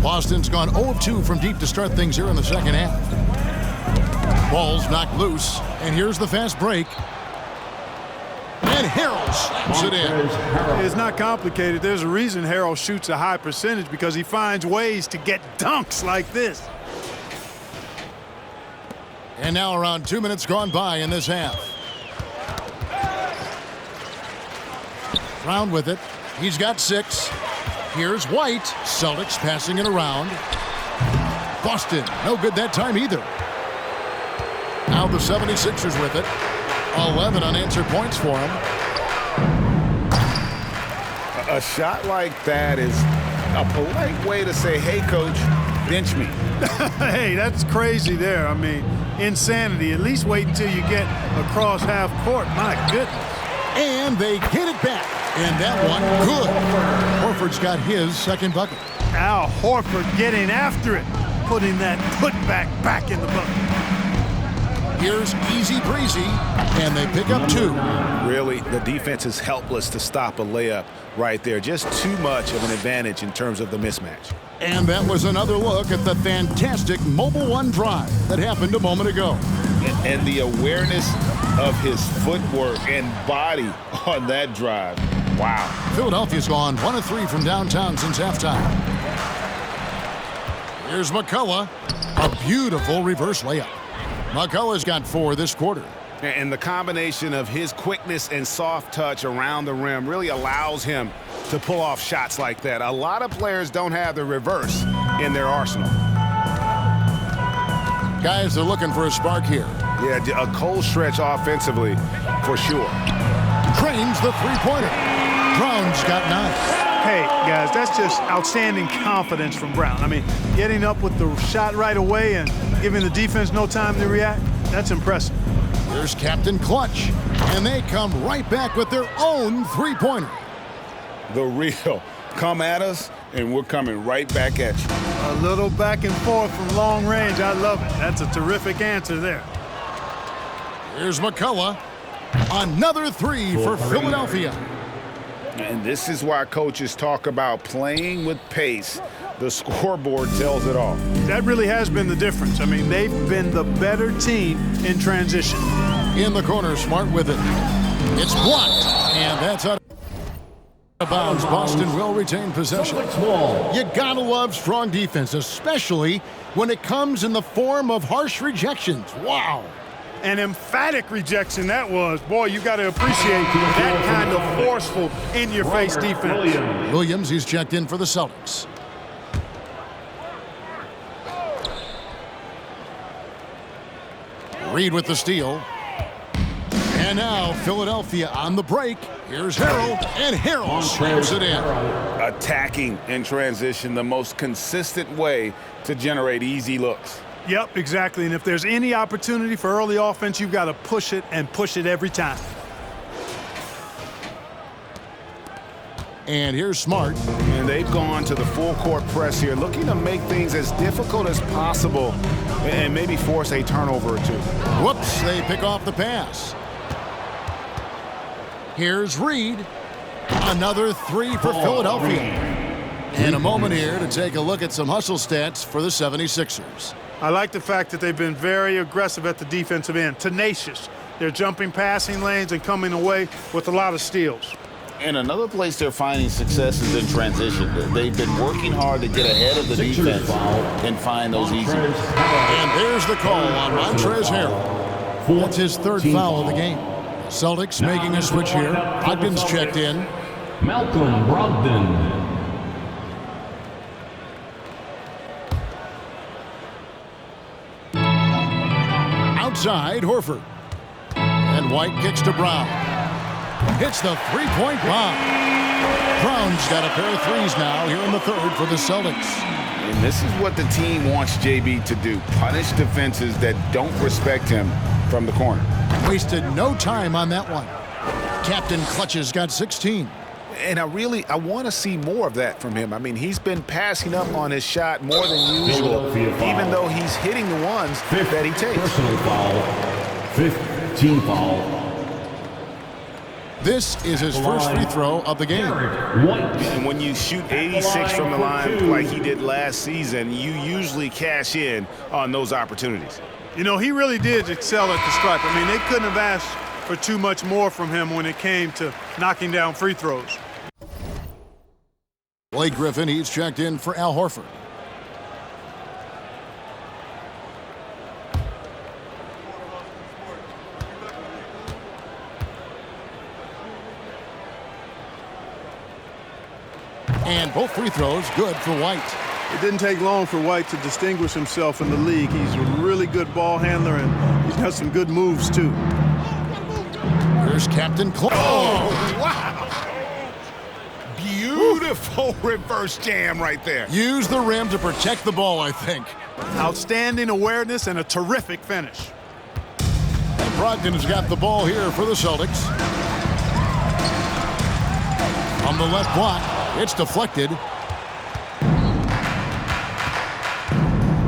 Boston's gone 0 of 2 from deep to start things here in the second half. Ball's knocked loose, and here's the fast break. And Harrell slams it in. It's not complicated. There's a reason Harrell shoots a high percentage, because he finds ways to get dunks like this. And now around 2 minutes gone by in this half. Brown with it. He's got 6. Here's White. Celtics passing it around. Boston, no good that time either. Now the 76ers with it. 11 unanswered points for him. A shot like that is a polite way to say, hey, coach, bench me. Hey, that's crazy there. I mean, insanity. At least wait until you get across half court. My goodness. And they get it back. And that one, good. Horford's got his second bucket. Al Horford getting after it, putting that putback back in the bucket. Here's easy breezy, and they pick up 2. Really, the defense is helpless to stop a layup right there. Just too much of an advantage in terms of the mismatch. And that was another look at the fantastic Mobile One drive that happened a moment ago. And the awareness of his footwork and body on that drive. Wow. Philadelphia's gone 1 of 3 from downtown since halftime. Here's McCullough. A beautiful reverse layup. McCullough's got 4 this quarter. And the combination of his quickness and soft touch around the rim really allows him to pull off shots like that. A lot of players don't have the reverse in their arsenal. Guys are looking for a spark here. Yeah, a cold stretch offensively for sure. Trains the three-pointer. Brown's got 9. Hey, guys, that's just outstanding confidence from Brown. I mean, getting up with the shot right away and giving the defense no time to react, that's impressive. Here's Captain Clutch, and they come right back with their own three-pointer. The real come at us, and we're coming right back at you. A little back and forth from long range. I love it. That's a terrific answer there. Here's McCullough. Another 3 for Philadelphia. And this is why coaches talk about playing with pace. The scoreboard tells it all. That really has been the difference. I mean, they've been the better team in transition. In the corner, Smart with it. It's blocked, and that's out of bounds. Boston will retain possession. You gotta love strong defense, especially when it comes in the form of harsh rejections. Wow. An emphatic rejection that was. Boy, you got to appreciate that kind of forceful, in-your-face defense. Williams, he's checked in for the Celtics. Reed with the steal. And now Philadelphia on the break. Here's Harrell, and Harrell slams it in. Attacking in transition, the most consistent way to generate easy looks. Yep, exactly. And if there's any opportunity for early offense, you've got to push it and push it every time. And here's Smart. And they've gone to the full court press here, looking to make things as difficult as possible and maybe force a turnover or 2. Whoops, they pick off the pass. Here's Reed. Another 3 for Philadelphia. And a moment here to take a look at some hustle stats for the 76ers. I like the fact that they've been very aggressive at the defensive end, tenacious. They're jumping passing lanes and coming away with a lot of steals. And another place they're finding success is in transition. They've been working hard to get ahead of the defense and find those easy ones. And there's the call on Montrezl Harrell. That's his 3rd foul of the game. Celtics making a switch here. Ogden's checked in. Malcolm Brogdon. Outside, Horford. And White kicks to Brown. Hits the three-point bomb. Brown's got a pair of threes now here in the 3rd for the Celtics. And this is what the team wants JB to do. Punish defenses that don't respect him from the corner. Wasted no time on that one. Captain Clutch's got 16. And I want to see more of that from him. I mean, he's been passing up on his shot more than usual, even though he's hitting the ones that he takes. Personal foul. 15 foul. This is his first free throw of the game. And when you shoot 86 from the line like he did last season, you usually cash in on those opportunities. You know, he really did excel at the stripe. I mean, they couldn't have asked for too much more from him when it came to knocking down free throws. Blake Griffin, he's checked in for Al Horford. And both free throws good for White. It didn't take long for White to distinguish himself in the league. He's a really good ball handler, and he's got some good moves, too. Here's Captain Clutch. Oh, wow. Beautiful reverse jam right there. Use the rim to protect the ball, I think. Outstanding awareness and a terrific finish. And Brogdon's got the ball here for the Celtics. On the left block, it's deflected.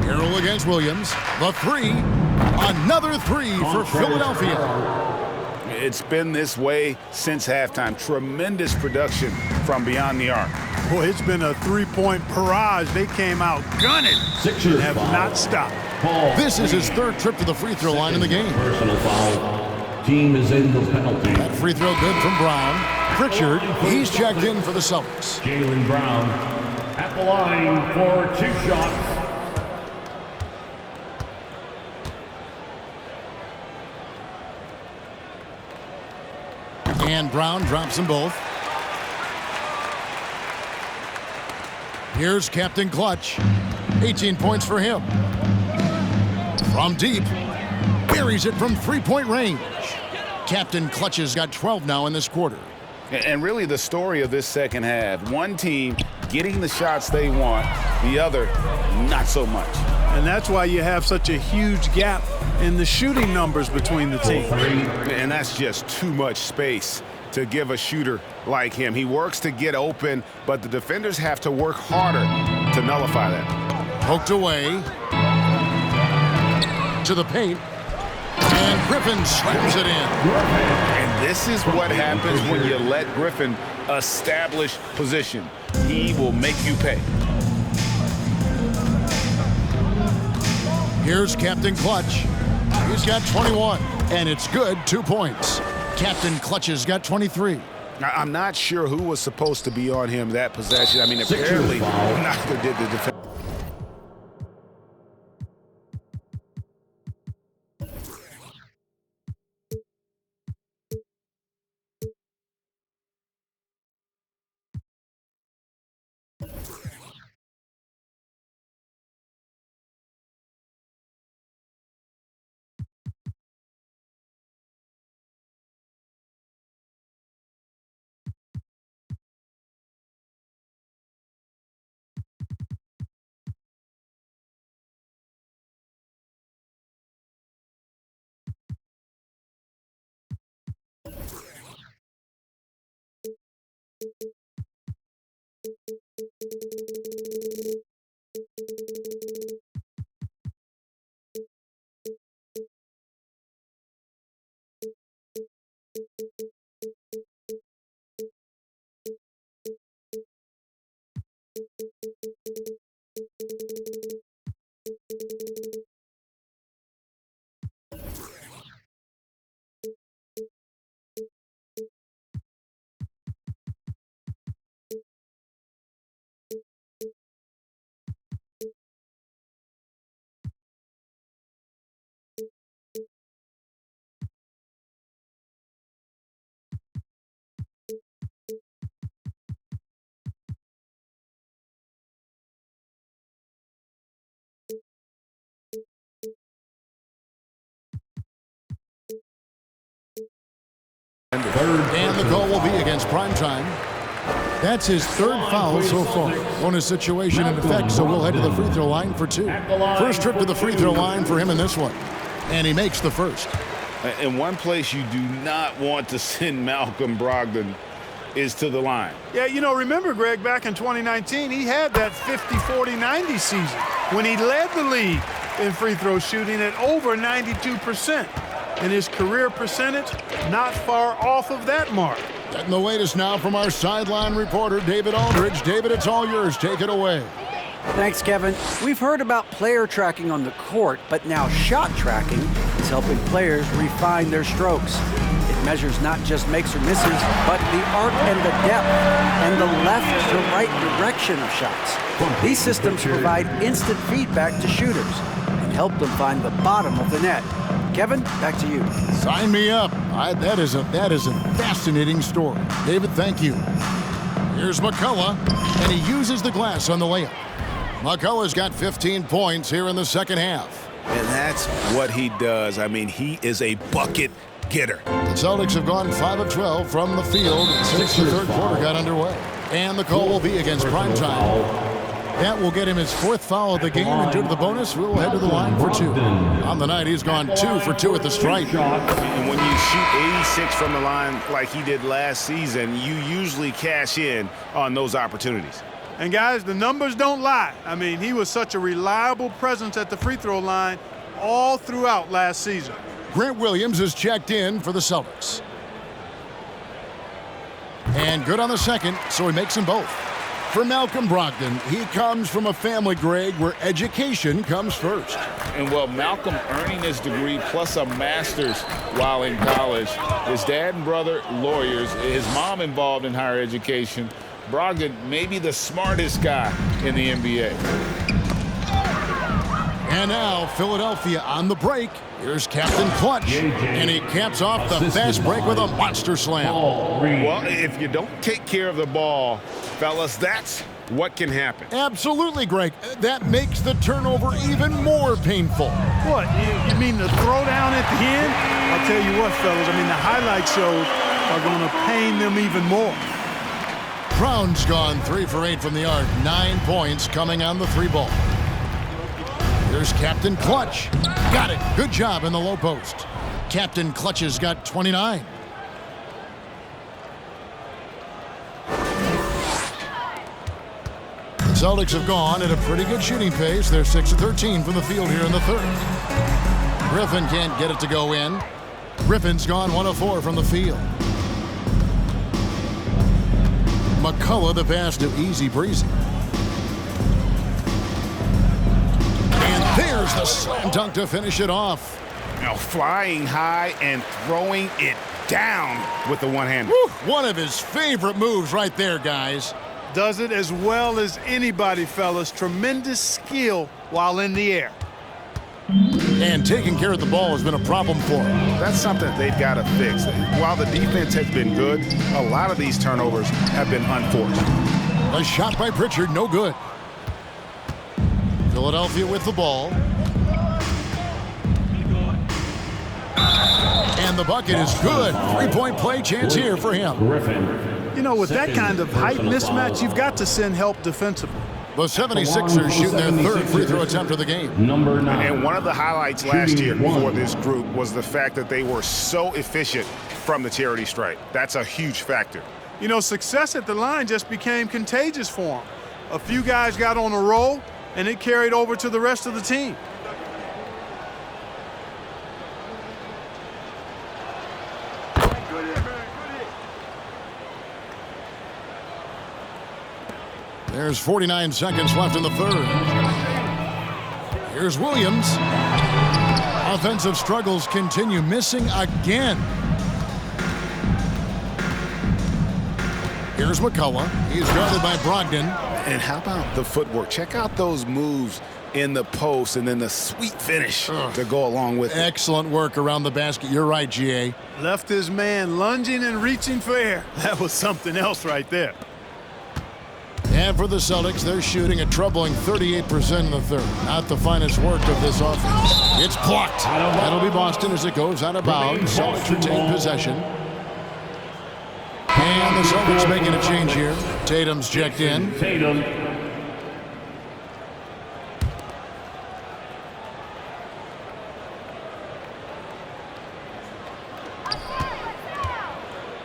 Harrell against Williams. The three. Another three for Philadelphia. It's been this way since halftime. Tremendous production from beyond the arc. Boy, it's been a three-point barrage. They came out gunning and have not stopped. This is his third trip to the free throw line in the game. Personal foul. Team is in the penalty. That free throw good from Brown. Pritchard, he's checked in for the Celtics. Jaylen Brown at the line for 2 shots. And Brown drops them both. Here's Captain Clutch. 18 points for him. From deep. Buries it from three-point range. Captain Clutch has got 12 now in this quarter. And really the story of this second half, one team getting the shots they want, the other not so much. And that's why you have such a huge gap in the shooting numbers between the teams. And that's just too much space to give a shooter like him. He works to get open, but the defenders have to work harder to nullify that. Poked away. To the paint. And Griffin slams it in. And this is what happens when you let Griffin establish position. He will make you pay. Here's Captain Clutch. He's got 21, and it's good, 2 points. Captain Clutch has got 23. Now, I'm not sure who was supposed to be on him that possession. I mean, apparently neither did the defense. And the call will be against Primetime. That's his third foul so far. Bonus situation in effect, so we'll head to the free throw line for 2. First trip to the free throw line for him in this one. And he makes the first. In one place you do not want to send Malcolm Brogdon is to the line. Yeah, you know, remember, Greg, back in 2019, he had that 50-40-90 season when he led the league in free throw shooting at over 92%. and his career percentage not far off of that mark. Getting the latest now from our sideline reporter, David Aldridge. David, it's all yours. Take it away. Thanks, Kevin. We've heard about player tracking on the court, but now shot tracking is helping players refine their strokes. It measures not just makes or misses, but the arc and the depth and the left to right direction of shots. These systems provide instant feedback to shooters and help them find the bottom of the net. Kevin, back to you. Sign me up. That is a fascinating story. David, thank you. Here's McCullough, and he uses the glass on the layup. McCullough's got 15 points here in the second half. And that's what he does. I mean, he is a bucket getter. The Celtics have gone 5 of 12 from the field since the third quarter got underway. And the call will be against Primetime. That will get him his 4th foul of the game, and due to the bonus, we'll head to the line for 2. On the night, he's gone 2 for 2 at the stripe. And when you shoot 86 from the line like he did last season, you usually cash in on those opportunities. And guys, the numbers don't lie. I mean, he was such a reliable presence at the free throw line all throughout last season. Grant Williams is checked in for the Celtics. And good on the second, so he makes them both. For Malcolm Brogdon, he comes from a family, Greg, where education comes first. And well, Malcolm earning his degree plus a master's while in college. His dad and brother, lawyers. His mom involved in higher education. Brogdon may be the smartest guy in the NBA. And now Philadelphia on the break. Here's Captain Clutch, and he caps off the fast break with a monster slam. Well, if you don't take care of the ball, fellas, that's what can happen. Absolutely, Greg. That makes the turnover even more painful. What, you mean the throwdown at the end? I'll tell you what, fellas, I mean, the highlight shows are going to pain them even more. Brown's gone 3 for 8 from the arc. 9 points coming on the 3-ball. Here's Captain Clutch. Got it. Good job in the low post. Captain Clutch has got 29. The Celtics have gone at a pretty good shooting pace. They're 6 of 13 from the field here in the third. Griffin can't get it to go in. Griffin's gone 1 of 4 from the field. McCullough the pass to Easy Breezy. And there's the slam dunk to finish it off. Now flying high and throwing it down with the one-hander. One of his favorite moves right there, guys. Does it as well as anybody, fellas. Tremendous skill while in the air. And taking care of the ball has been a problem for him. That's something they've got to fix. While the defense has been good, a lot of these turnovers have been unforced. A shot by Pritchard, no good. Philadelphia with the ball. And the bucket is good. 3-point play chance here for him. You know, with that kind of height mismatch, you've got to send help defensively. The 76ers shooting their 3rd free throw attempt of the game. Number 9. And one of the highlights last year for this group was the fact that they were so efficient from the charity stripe. That's a huge factor. You know, success at the line just became contagious for them. A few guys got on a roll, and it carried over to the rest of the team. There's 49 seconds left in the third. Here's Williams. Offensive struggles continue, missing again. Here's McCullough. He's guarded by Brogdon. And how about the footwork? Check out those moves in the post and then the sweet finish to go along with it. Excellent work around the basket. You're right, G.A. Left his man lunging and reaching for air. That was something else right there. And for the Celtics, they're shooting a troubling 38% in the third. Not the finest work of this offense. It's blocked. That'll be Boston as it goes out of bounds. Celtics retain possession. And the Celtics making a change here. Tatum's checked in. Tatum.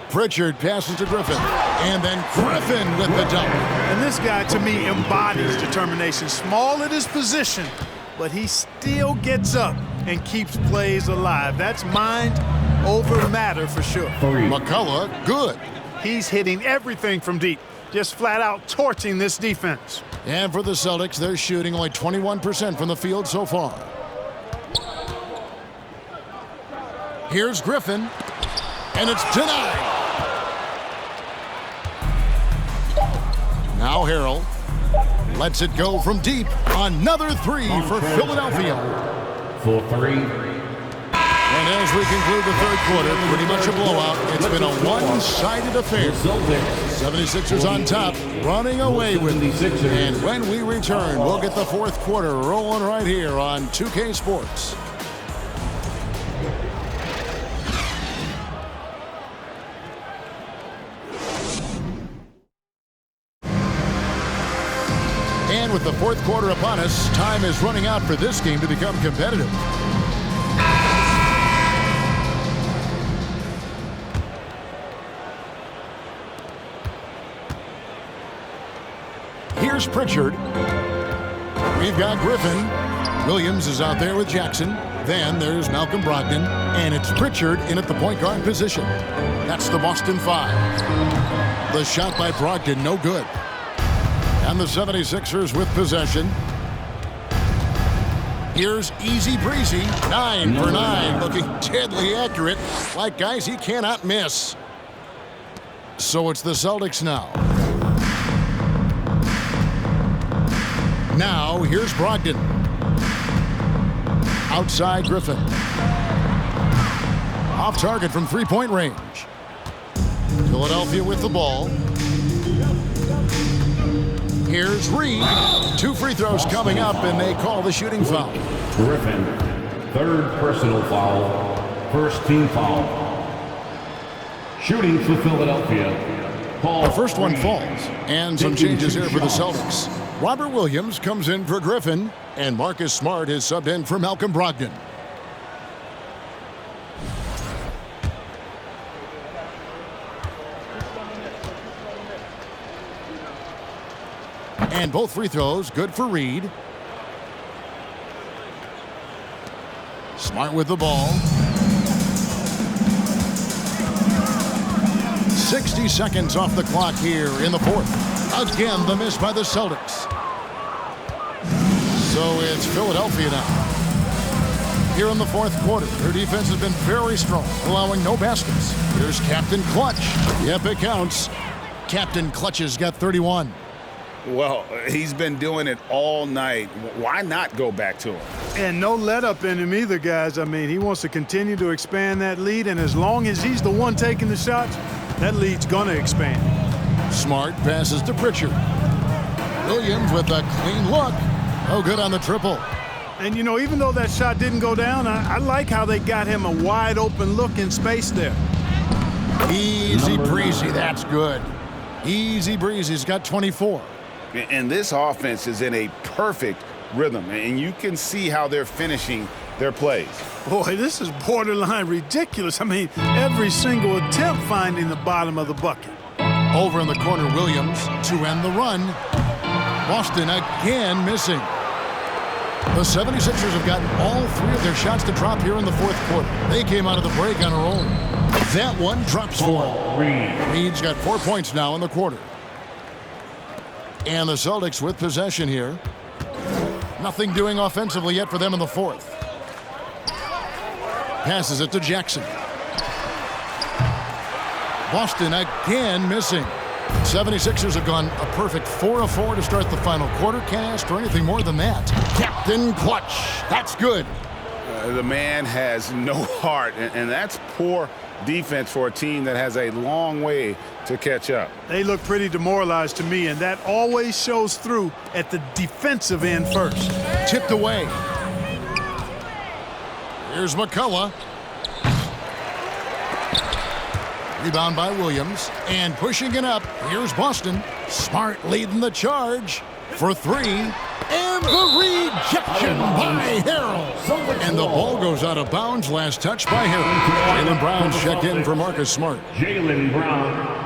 Pritchard passes to Griffin. And then Griffin with the dunk. And this guy, to me, embodies determination. Small at his position, but he still gets up and keeps plays alive. That's mind over matter for sure. McCullough, good. He's hitting everything from deep, just flat out torching this defense. And for the Celtics, they're shooting only 21% from the field so far. Here's Griffin, and it's denied. Now Harrell lets it go from deep. Another three for Philadelphia. For three. And as we conclude the third quarter, pretty much a blowout. It's been a one-sided affair. 76ers on top, running away with it. And when we return, we'll get the fourth quarter rolling right here on 2K Sports. And with the fourth quarter upon us, time is running out for this game to become competitive. Here's Pritchard. We've got Griffin. Williams is out there with Jackson. Then there's Malcolm Brogdon. And it's Pritchard in at the point guard position. That's the Boston Five. The shot by Brogdon, no good. And the 76ers with possession. Here's Easy Breezy. 9 for 9. Looking deadly accurate. Like guys he cannot miss. So it's the Celtics now. Now, here's Brogdon. Outside Griffin. Off target from three-point range. Philadelphia with the ball. Here's Reed. 2 free throws coming up, and they call the shooting foul. Griffin, third personal foul, first team foul. Shooting for Philadelphia. Ball The first one falls, and some changes here for the Celtics. Robert Williams comes in for Griffin, and Marcus Smart is subbed in for Malcolm Brogdon. And both free throws good for Reed. Smart with the ball. 60 seconds off the clock here in the fourth. Again, the miss by the Celtics. So it's Philadelphia now. Here in the fourth quarter, their defense has been very strong, allowing no baskets. Here's Captain Clutch. Yep, it counts. Captain Clutch has got 31. Well, he's been doing it all night. Why not go back to him? And no let up in him either, guys. I mean, he wants to continue to expand that lead, and as long as he's the one taking the shots, that lead's going to expand. Smart passes to Pritchard. Williams with a clean look. Oh, good on the triple. And, you know, even though that shot didn't go down, I like how they got him a wide open look in space there. Easy breezy, that's good. Easy breezy's got 24. And this offense is in a perfect rhythm, and you can see how they're finishing their plays. Boy, this is borderline ridiculous. I mean, every single attempt finding the bottom of the bucket. Over in the corner, Williams to end the run. Boston again missing. The 76ers have gotten all 3 of their shots to drop here in the fourth quarter. They came out of the break on a roll. That one drops for him. Reed's got 4 points now in the quarter. And the Celtics with possession here. Nothing doing offensively yet for them in the fourth. Passes it to Jackson. Boston again missing. 76ers have gone a perfect 4 of 4 to start the final quarter. Can't ask for anything more than that. Captain Clutch. That's good. The man has no heart, and that's poor defense for a team that has a long way to catch up. They look pretty demoralized to me, and that always shows through at the defensive end first. Tipped away. Here's McCullough. Rebound by Williams. And pushing it up, here's Boston. Smart leading the charge for 3. And the rejection by Harrell. And the ball goes out of bounds. Last touch by Harrell. Jaylen Brown's checked in for Marcus Smart. Jaylen Brown.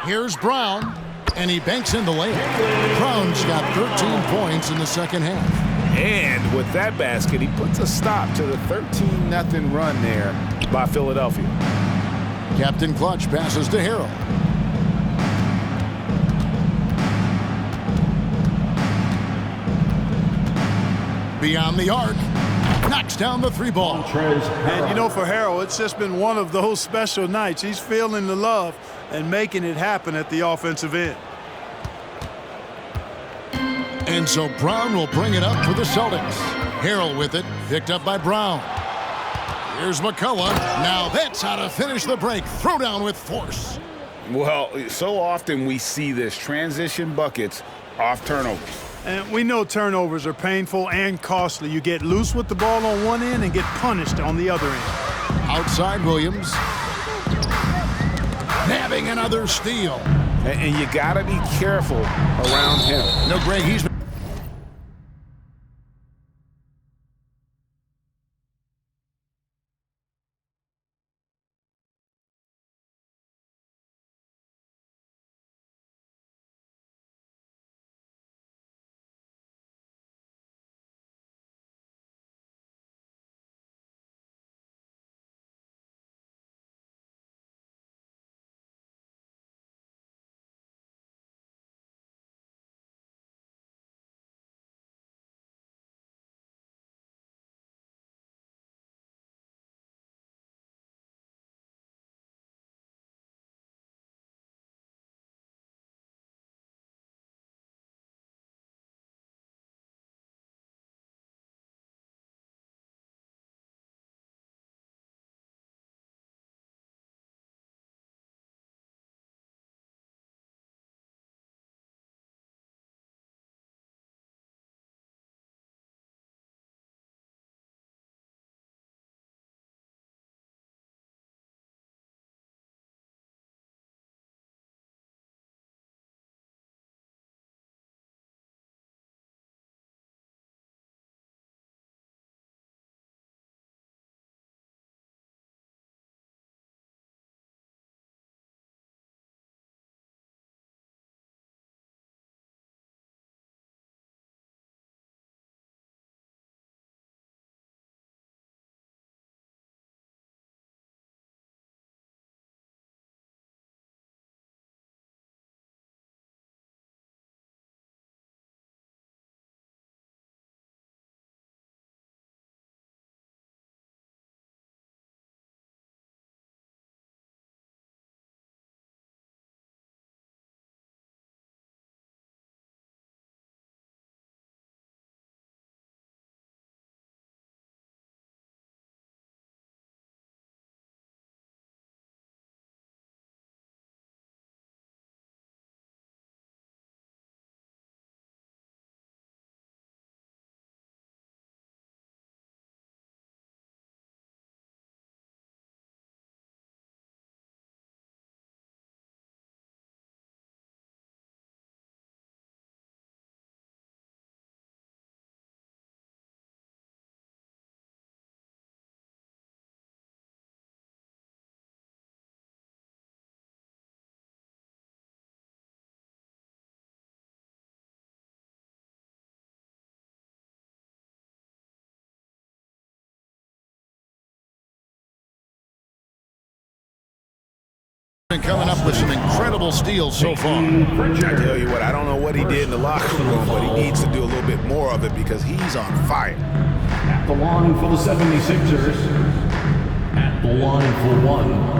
Here's Brown, and he banks in the layup. Brown's got 13 points in the second half. And with that basket, he puts a stop to the 13-0 run there by Philadelphia. Captain Clutch passes to Harrell. Beyond the arc, knocks down the three ball. And, you know, for Harrell, it's just been one of those special nights. He's feeling the love and making it happen at the offensive end. And so Brown will bring it up for the Celtics. Harrell with it, picked up by Brown. Here's McCullough. Now that's how to finish the break. Throw down with force. Well, so often we see this, transition buckets off turnovers. And we know turnovers are painful and costly. You get loose with the ball on one end and get punished on the other end. Outside Williams. Nabbing another steal. And you got to be careful around him. No, Greg, he's been coming up with some incredible steals so far. I tell you what, I don't know what he did in the locker room, but he needs to do a little bit more of it because he's on fire. At the line for the 76ers. At the line for one.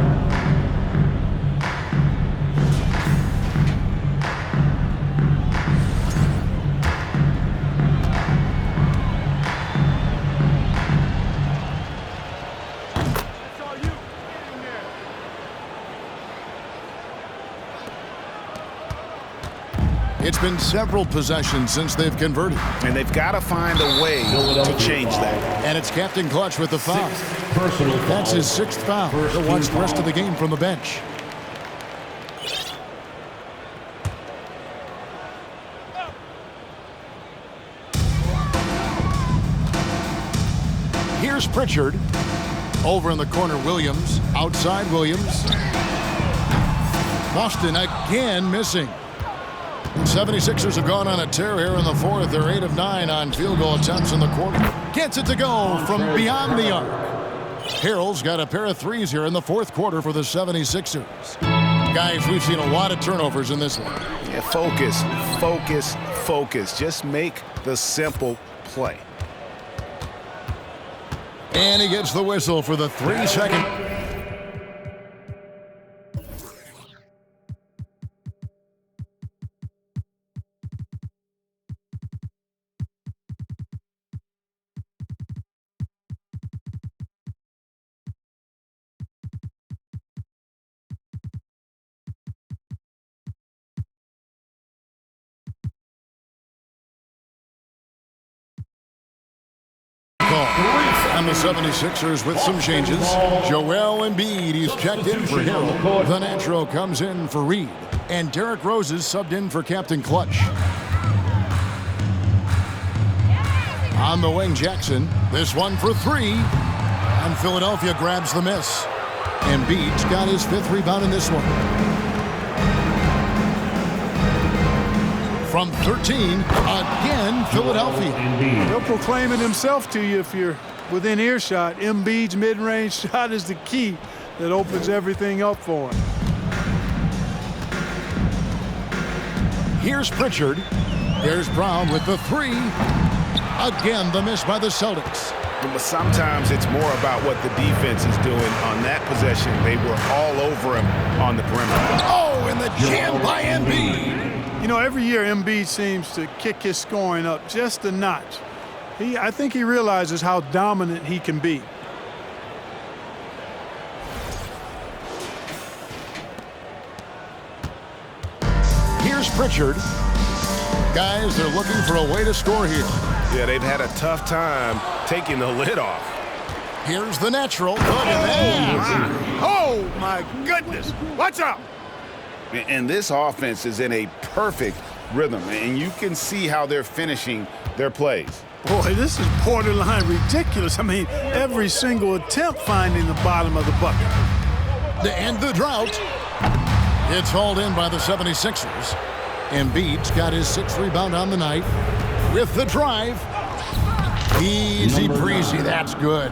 It's been several possessions since they've converted. And they've got to find a way to change that. And it's Captain Clutch with the foul. Personal foul. That's his sixth foul. He'll watch the rest of the game from the bench. Here's Pritchard. Over in the corner, Williams. Outside Williams. Boston again missing. The 76ers have gone on a tear here in the fourth. They're 8 of 9 on field goal attempts in the quarter. Gets it to go from beyond the arc. Harrell's got a pair of threes here in the fourth quarter for the 76ers. Guys, we've seen a lot of turnovers in this one. Yeah, focus, focus, focus. Just make the simple play. And he gets the whistle for the 3-second. And the 76ers with some changes. Joel Embiid, he's checked in for Harrell. The Natural comes in for Reed. And Derrick Rose is subbed in for Captain Clutch. On the wing, Jackson. This one for 3. And Philadelphia grabs the miss. Embiid's got his 5th rebound in this one. From 13, again, Philadelphia. He'll proclaim it himself to you if you're within earshot. Embiid's mid-range shot is the key that opens everything up for him. Here's Pritchard. There's Brown with the 3. Again, the miss by the Celtics. But sometimes it's more about what the defense is doing on that possession. They were all over him on the perimeter. Oh, and the jam by Embiid. You know, every year Embiid seems to kick his scoring up just a notch. I think he realizes how dominant he can be. Here's Pritchard. Guys, they're looking for a way to score here. Yeah, they've had a tough time taking the lid off. Here's the Natural. Look at that. Oh, my goodness. Watch out. And this offense is in a perfect rhythm, and you can see how they're finishing their plays. Boy, this is borderline ridiculous. I mean, every single attempt finding the bottom of the bucket. To end the drought, it's hauled in by the 76ers. Embiid's got his 6th rebound on the night. With the drive, easy breezy, that's good.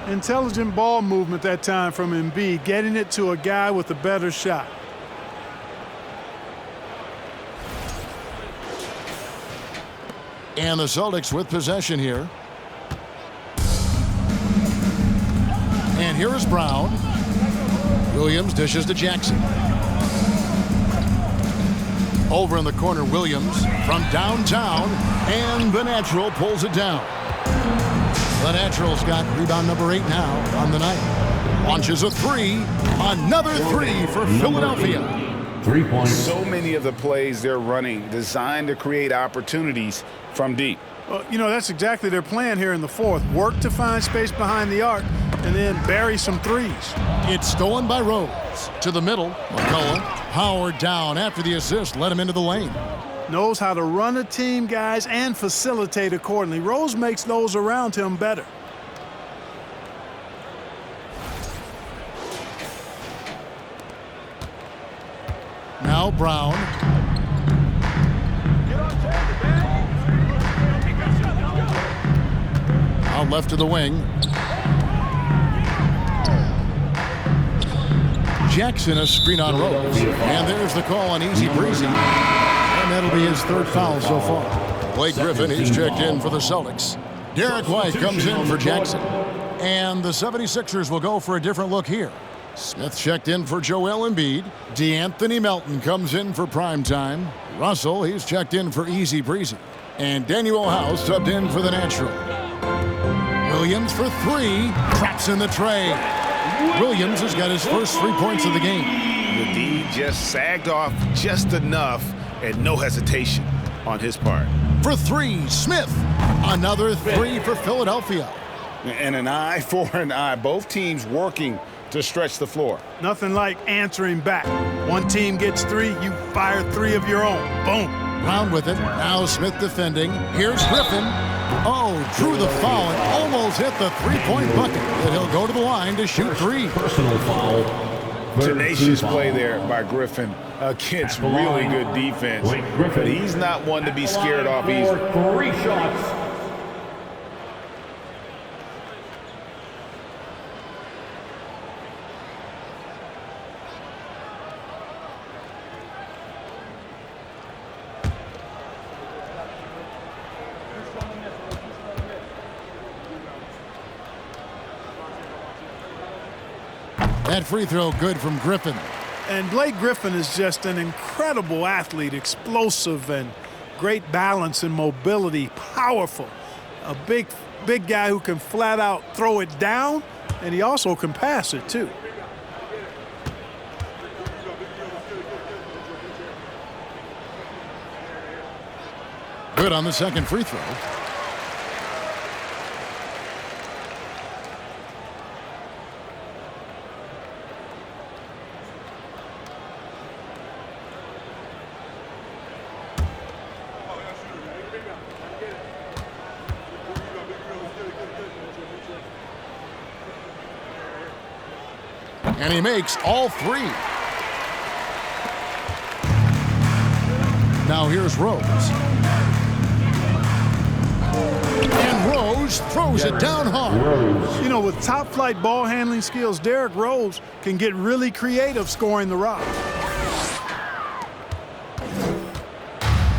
Intelligent ball movement that time from Embiid, getting it to a guy with a better shot. And the Celtics with possession here. And here is Brown. Williams dishes to Jackson. Over in the corner, Williams from downtown. And the Natural pulls it down. The Natural's got rebound number 8 now on the night. Launches a 3. Another 3 for Philadelphia. 3 points. So many of the plays they're running designed to create opportunities from deep. Well, you know, that's exactly their plan here in the fourth. Work to find space behind the arc and then bury some threes. It's stolen by Rose. To the middle, McCollum powered down after the assist, led him into the lane. Knows how to run a team, guys, and facilitate accordingly. Rose makes those around him better. Now Brown. Out left to the wing. Jackson a screen on Rose. And there's the call on easy breezy. And that'll be his 3rd foul so far. Blake Griffin, he's checked in for the Celtics. Derek White comes in for Jackson. And the 76ers will go for a different look here. Smith checked in for Joel Embiid. DeAnthony Melton comes in for prime time. Russell, he's checked in for easy breezy. And Daniel House subbed in for the Natural. Williams for 3. Traps in the tray. Williams has got his first 3 points of the game. The D just sagged off just enough and no hesitation on his part. For 3, Smith. Another 3 for Philadelphia. And an eye for an eye. Both teams working to stretch the floor. Nothing like answering back. One team gets 3, you fire 3 of your own. Boom. Brown with it. Now Smith defending. Here's Griffin. Oh, drew the foul and almost hit the 3-point bucket. But he'll go to the line to shoot 3. Personal foul. Tenacious play there by Griffin against really good defense. But he's not one to be scared off easily. 3 shots. That free throw good from Griffin. And Blake Griffin is just an incredible athlete, explosive and great balance and mobility, powerful. A big guy who can flat out throw it down, and he also can pass it too. Good on the second free throw. And he makes all 3. Now here's Rose. And Rose throws it down hard. You know, with top-flight ball handling skills, Derrick Rose can get really creative scoring the rock.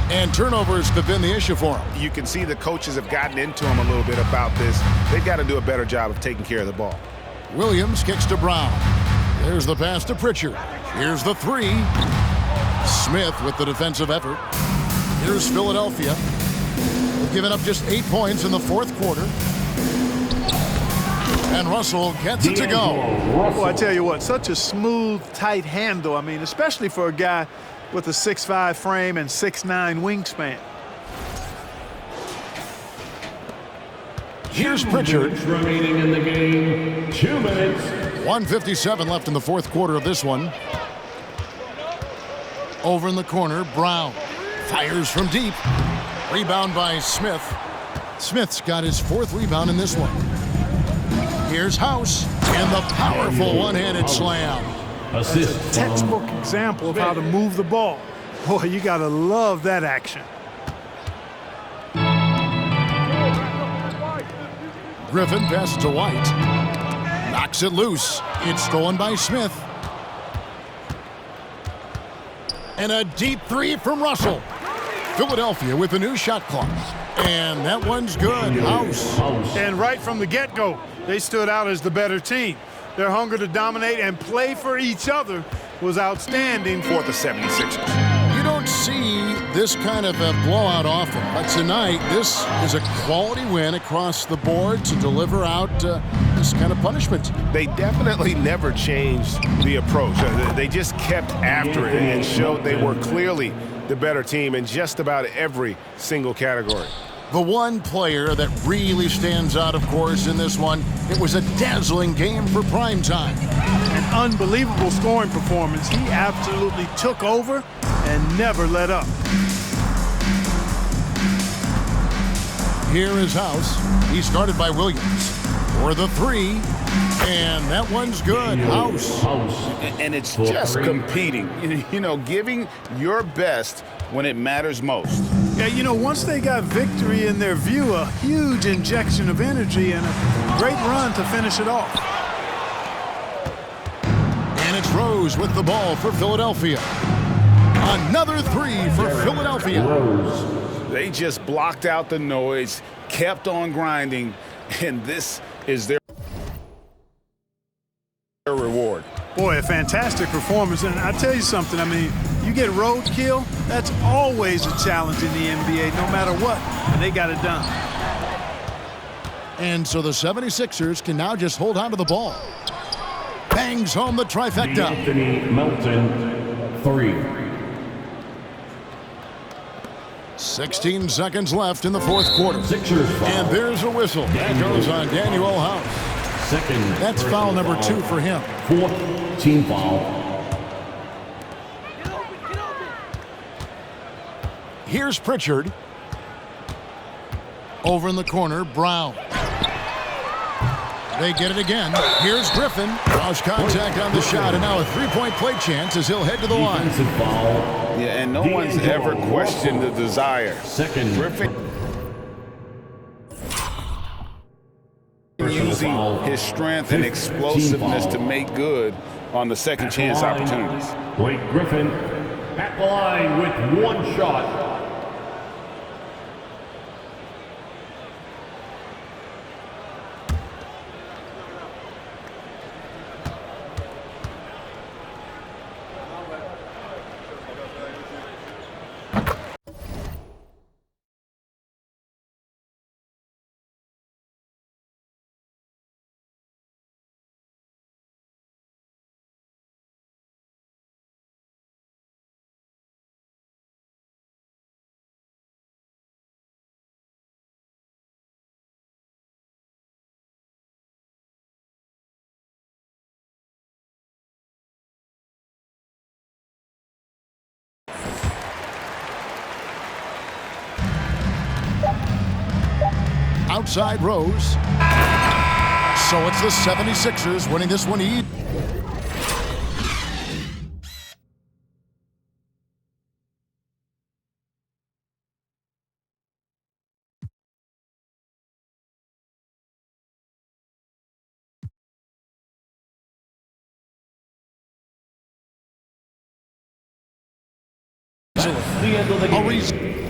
And turnovers have been the issue for him. You can see the coaches have gotten into him a little bit about this. They've got to do a better job of taking care of the ball. Williams kicks to Brown. There's the pass to Pritchard. Here's the 3. Smith with the defensive effort. Here's Philadelphia. They've given up just 8 points in the 4th quarter. And Russell gets it to go. Well, I tell you what, such a smooth, tight handle. I mean, especially for a guy with a 6'5" frame and 6'9" wingspan. Here's Pritchard. Remaining in the game, 2 minutes. 1:57 left in the 4th quarter of this one. Over in the corner, Brown fires from deep. Rebound by Smith. Smith's got his 4th rebound in this one. Here's House and the powerful one-handed slam. Assist. Textbook example of how to move the ball. Boy, you got to love that action. Griffin passes to White. Knocks it loose. It's stolen by Smith. And a deep 3 from Russell. Philadelphia with a new shot clock. And that one's good. House. And right from the get-go, they stood out as the better team. Their hunger to dominate and play for each other was outstanding For the 76ers. You don't see this kind of a blowout often, but tonight this is a quality win across the board to deliver out this kind of punishment. They definitely never changed the approach. They just kept after it and showed they were clearly the better team in just about every single category. The one player that really stands out, of course, in this one, it was a dazzling game for prime time. An unbelievable scoring performance. He absolutely took over and never let up. Here is House. He started by Williams for the 3, and that one's good. House. And it's just competing, you know, giving your best when it matters most. Yeah, you know, once they got victory in their view, a huge injection of energy and a great run to finish it off. And it's Rose with the ball for Philadelphia. Another 3 for Philadelphia. They just blocked out the noise, kept on grinding, and this is their reward. Boy, a fantastic performance. And I tell you something, I mean, you get roadkill, that's always a challenge in the NBA, no matter what, and they got it done. And so the 76ers can now just hold on to the ball. Bangs home the trifecta. Anthony Melton, 3. 16 seconds left in the 4th quarter. Sixers foul. And there's a whistle. That goes on Daniel House. Second. That's foul number 2 for him. 4th team foul. Here's Pritchard. Over in the corner, Brown. They get it again. Here's Griffin. Lost contact on the shot, and now a three-point play chance as he'll head to the line. Defensive foul. Yeah, and no one's ever questioned the desire. Second. Griffin using his strength and explosiveness to make good on the second chance opportunities. Blake Griffin at the line with one shot. Outside Rose. So it's the 76ers winning this one easy. The end of the game.